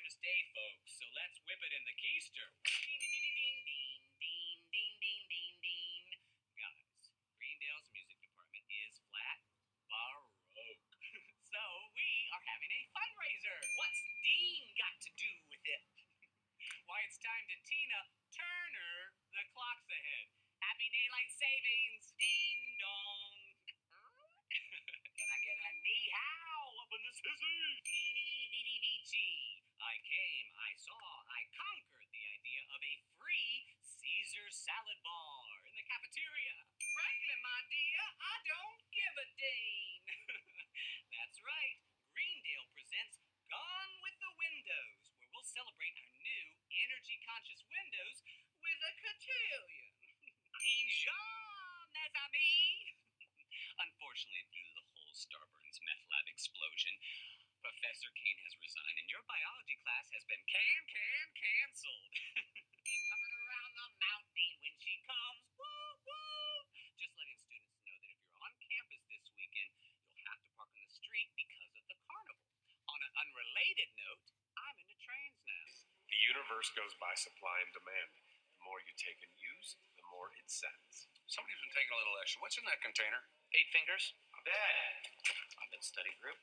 Veterans Day, folks, so let's whip it in the keister. Ding, ding, ding, ding, ding, ding, ding, ding, ding. Guys, Greendale's music department is flat baroque. So we are having a fundraiser. What's Dean got to do with it? Why, it's time to Tina Turner the clocks ahead. Happy daylight savings. Ding dong. Can I get a knee-how up in this hizzy? Teeny bitty vici. I came, I saw, I conquered the idea of a free Caesar salad bar in the cafeteria. Frankly, my dear, I don't give a ding. That's right. Greendale presents Gone with the Windows, where we'll celebrate our new energy-conscious windows with a cotillion. Dijon, mes amis. Unfortunately, due to the whole Starburns meth lab explosion, Professor Kane has resigned, and your biology class has been canceled. Be coming around the mountain when she comes. Woo, woo. Just letting students know that if you're on campus this weekend, you'll have to park on the street because of the carnival. On an unrelated note, I'm into trains now. The universe goes by supply and demand. The more you take and use, the more it sends. Somebody's been taking a little extra. What's in that container? 8 fingers. I'm in study group.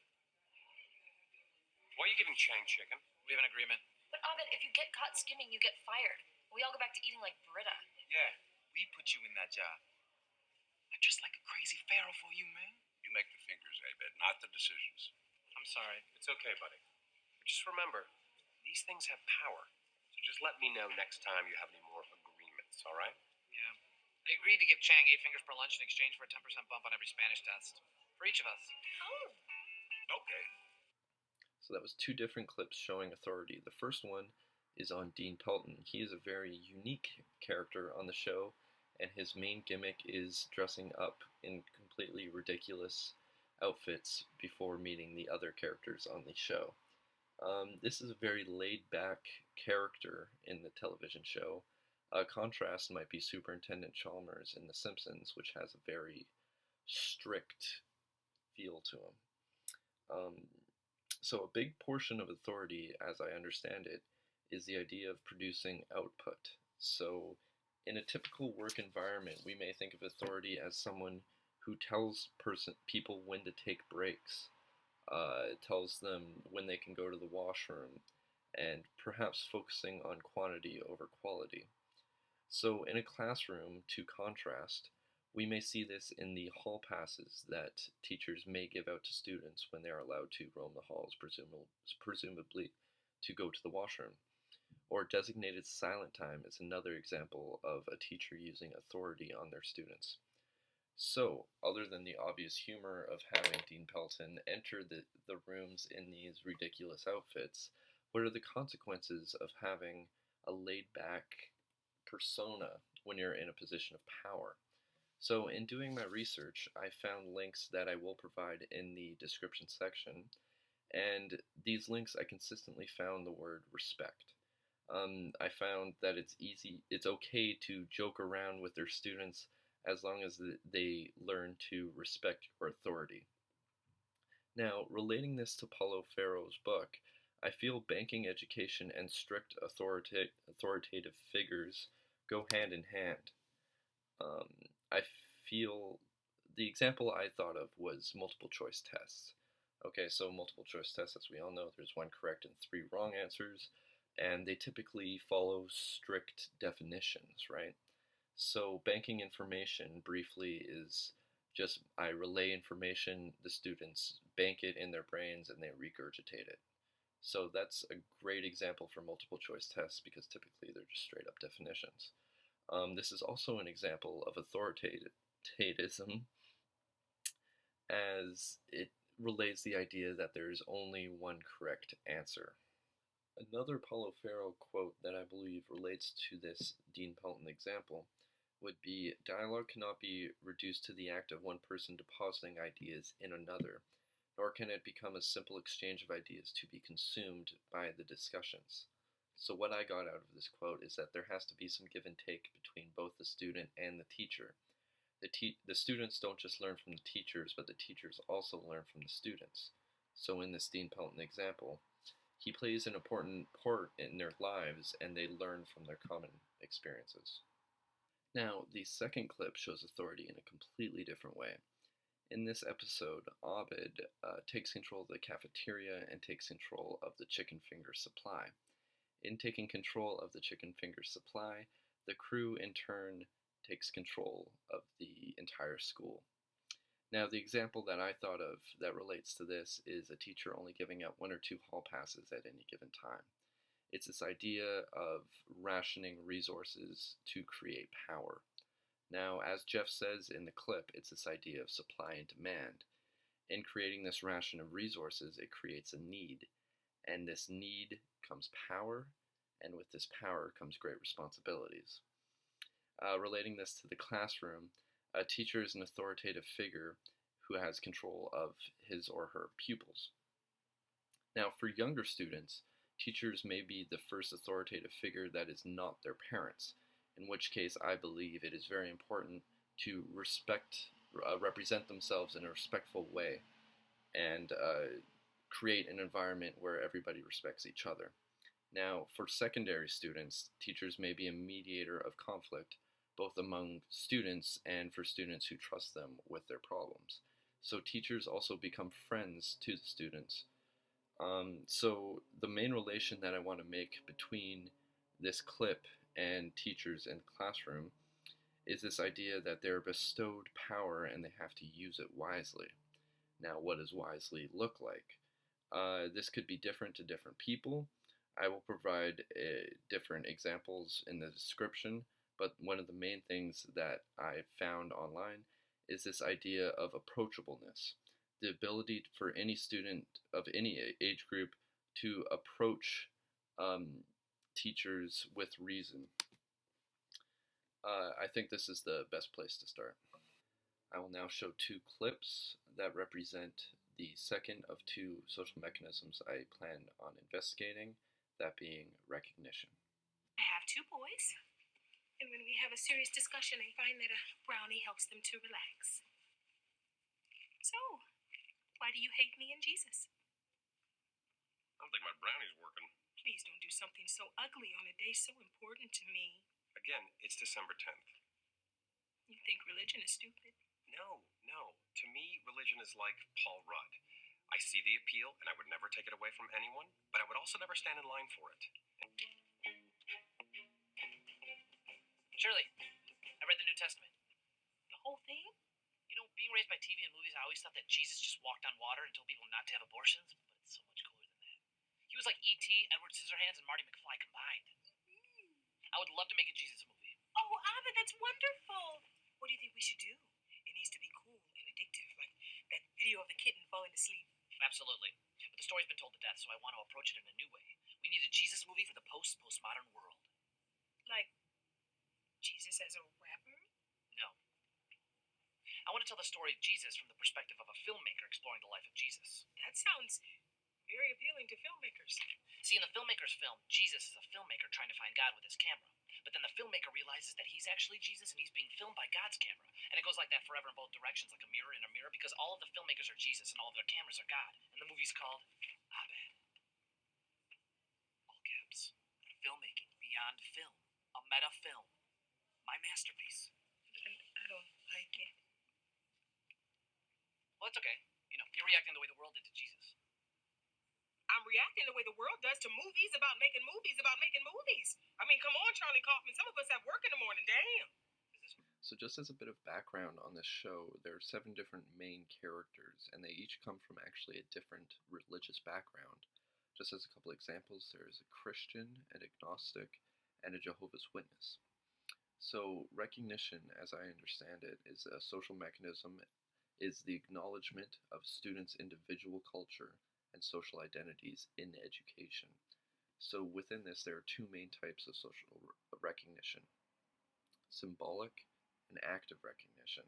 Why are you giving Chang chicken? We have an agreement. But Abed, if you get caught skimming, you get fired. We all go back to eating like Britta. Yeah, we put you in that job. I'm just like a crazy pharaoh for you, man. You make the fingers, Abed, not the decisions. I'm sorry. It's okay, buddy. But just remember, these things have power. So just let me know next time you have any more agreements, all right? Yeah. I agreed to give Chang 8 fingers per lunch in exchange for a 10% bump on every Spanish test. For each of us. Oh. Okay. So that was two different clips showing authority. The first one is on Dean Pelton. He is a very unique character on the show, and his main gimmick is dressing up in completely ridiculous outfits before meeting the other characters on the show. This is a very laid-back character in the television show. A contrast might be Superintendent Chalmers in The Simpsons, which has a very strict feel to him. So a big portion of authority, as I understand it, is the idea of producing output. So in a typical work environment, we may think of authority as someone who tells people when to take breaks, tells them when they can go to the washroom, and perhaps focusing on quantity over quality. So in a classroom, to contrast, we may see this in the hall passes that teachers may give out to students when they are allowed to roam the halls, presumably to go to the washroom. Or designated silent time is another example of a teacher using authority on their students. So, other than the obvious humor of having Dean Pelton enter the rooms in these ridiculous outfits, what are the consequences of having a laid-back persona when you're in a position of power? So in doing my research, I found links that I will provide in the description section, and these links I consistently found the word respect. I found that it's okay to joke around with their students as long as they learn to respect your authority. Now, relating this to Paulo Ferro's book, I feel banking education and strict authoritative figures go hand in hand. I feel the example I thought of was multiple choice tests. Okay, so multiple choice tests, as we all know, there's 1 correct and 3 wrong answers, and they typically follow strict definitions, right? So banking information, briefly, is just I relay information, the students bank it in their brains, and they regurgitate it. So that's a great example for multiple choice tests because typically they're just straight up definitions. This is also an example of authoritativism, as it relays the idea that there is only one correct answer. Another Paulo Ferro quote that I believe relates to this Dean Pelton example would be, dialogue cannot be reduced to the act of one person depositing ideas in another, nor can it become a simple exchange of ideas to be consumed by the discussions. So what I got out of this quote is that there has to be some give and take between both the student and the teacher. The students don't just learn from the teachers, but the teachers also learn from the students. So in this Dean Pelton example, He plays an important part in their lives, and they learn from their common experiences. Now, the second clip shows authority in a completely different way. In this episode, Abed takes control of the cafeteria and takes control of the chicken finger supply. In taking control of the chicken finger supply, the crew in turn takes control of the entire school. Now, the example that I thought of that relates to this is a teacher only giving out 1 or 2 hall passes at any given time. It's this idea of rationing resources to create power. Now, as Jeff says in the clip, it's this idea of supply and demand. In creating this ration of resources, it creates a need. And this need comes power, and with this power comes great responsibilities. Relating this to the classroom, a teacher is an authoritative figure who has control of his or her pupils. Now, for younger students, teachers may be the first authoritative figure that is not their parents, in which case I believe it is very important to represent themselves in a respectful way and create an environment where everybody respects each other. Now, for secondary students, teachers may be a mediator of conflict, both among students and for students who trust them with their problems. So teachers also become friends to the students. So the main relation that I want to make between this clip and teachers in the classroom is this idea that they're bestowed power and they have to use it wisely. Now, what does wisely look like? This could be different to different people. I will provide different examples in the description, but one of the main things that I found online is this idea of approachableness. The ability for any student of any age group to approach teachers with reason. I think this is the best place to start. I will now show 2 clips that represent the second of 2 social mechanisms I plan on investigating, that being recognition. I have 2 boys, and when we have a serious discussion, I find that a brownie helps them to relax. So, why do you hate me and Jesus? I don't think my brownie's working. Please don't do something so ugly on a day so important to me. Again, it's December 10th. You think religion is stupid? No. To me, religion is like Paul Rudd. I see the appeal, and I would never take it away from anyone, but I would also never stand in line for it. Shirley, I read the New Testament. The whole thing? You know, being raised by TV and movies, I always thought that Jesus just walked on water and told people not to have abortions, but it's so much cooler than that. He was like E.T., Edward Scissorhands, and Marty McFly combined. I would love to make a Jesus movie. Oh, Abba, that's wonderful. What do you think we should do? It needs to be cool and addictive, like that video of the kitten falling asleep. Absolutely. But the story's been told to death, so I want to approach it in a new way. We need a Jesus movie for the postmodern world. Like Jesus as a rapper? No. I want to tell the story of Jesus from the perspective of a filmmaker exploring the life of Jesus. That sounds very appealing to filmmakers. See, in the filmmaker's film, Jesus is a filmmaker trying to find God with his camera. But then the filmmaker realizes that he's actually Jesus and he's being filmed by God's camera. And it goes like that forever in both directions, like a mirror in a mirror, because all of the filmmakers are Jesus and all of their cameras are God. And the movie's called Abed. All caps. Filmmaking beyond film. A meta film. My masterpiece. I don't like it. Well, it's okay. You know, you're reacting the way the world did to Jesus. I'm reacting the way the world does to movies about making movies about making movies. I mean, come on, Charlie Kaufman. Some of us have work in the morning. Damn. So just as a bit of background on this show, there are 7 different main characters, and they each come from actually a different religious background. Just as a couple examples, there is a Christian, an agnostic, and a Jehovah's Witness. So recognition, as I understand it, is a social mechanism, is the acknowledgement of students' individual culture and social identities in education. So within this, there are 2 main types of social recognition: symbolic and active recognition.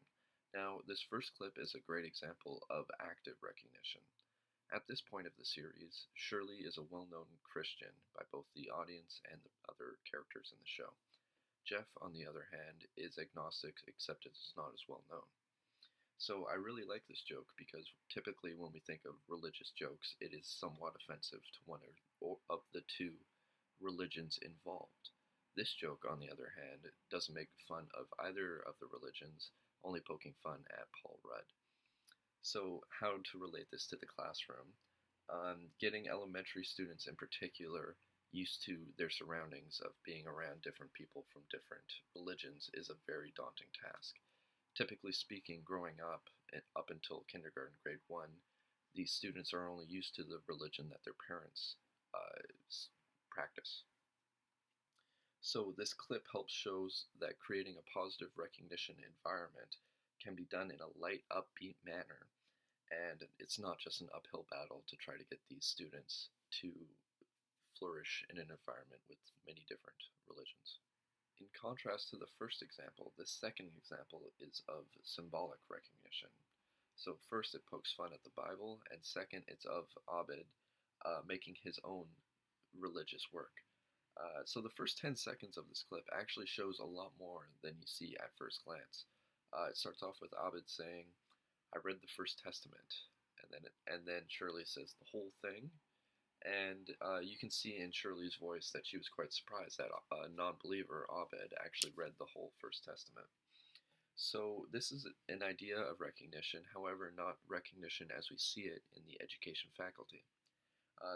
Now, this first clip is a great example of active recognition. At this point of the series, Shirley is a well-known Christian by both the audience and the other characters in the show. Jeff, on the other hand, is agnostic, except it's not as well known. So I really like this joke because typically when we think of religious jokes, it is somewhat offensive to one or of the two religions involved. This joke, on the other hand, doesn't make fun of either of the religions, only poking fun at Paul Rudd. So, how to relate this to the classroom? Getting elementary students in particular used to their surroundings of being around different people from different religions is a very daunting task. Typically speaking, growing up until kindergarten, grade 1, these students are only used to the religion that their parents practice. So this clip helps shows that creating a positive recognition environment can be done in a light, upbeat manner, and it's not just an uphill battle to try to get these students to flourish in an environment with many different religions. In contrast to the first example, the second example is of symbolic recognition. So first it pokes fun at the Bible, and second it's of Abed making his own religious work. So the first 10 seconds of this clip actually shows a lot more than you see at first glance. It starts off with Abed saying, "I read the First Testament," and then Shirley says the whole thing, and you can see in Shirley's voice that she was quite surprised that a non-believer, Abed, actually read the whole First Testament. So this is an idea of recognition, however, not recognition as we see it in the education faculty.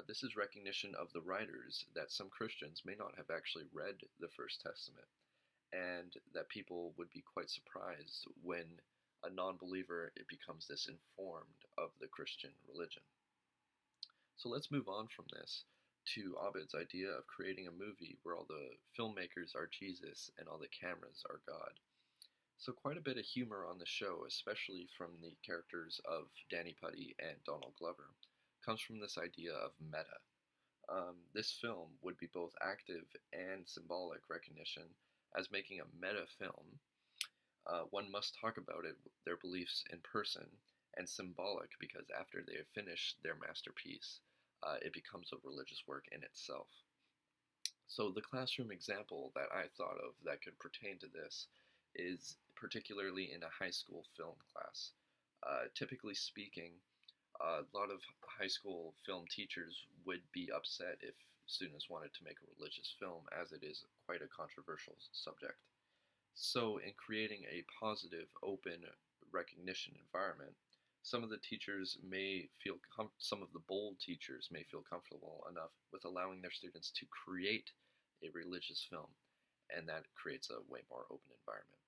This is recognition of the writers that some Christians may not have actually read the First Testament, and that people would be quite surprised when a non-believer becomes this informed of the Christian religion. So let's move on from this to Abed's idea of creating a movie where all the filmmakers are Jesus and all the cameras are God. So quite a bit of humor on the show, especially from the characters of Danny Pudi and Donald Glover, comes from this idea of meta. This film would be both active and symbolic recognition as making a meta film. One must talk about their beliefs in person, and symbolic because after they have finished their masterpiece, it becomes a religious work in itself. So the classroom example that I thought of that could pertain to this is particularly in a high school film class. Typically speaking, a lot of high school film teachers would be upset if students wanted to make a religious film, as it is quite a controversial subject. So in creating a positive, open recognition environment, some of the bold teachers may feel comfortable enough with allowing their students to create a religious film, and that creates a way more open environment.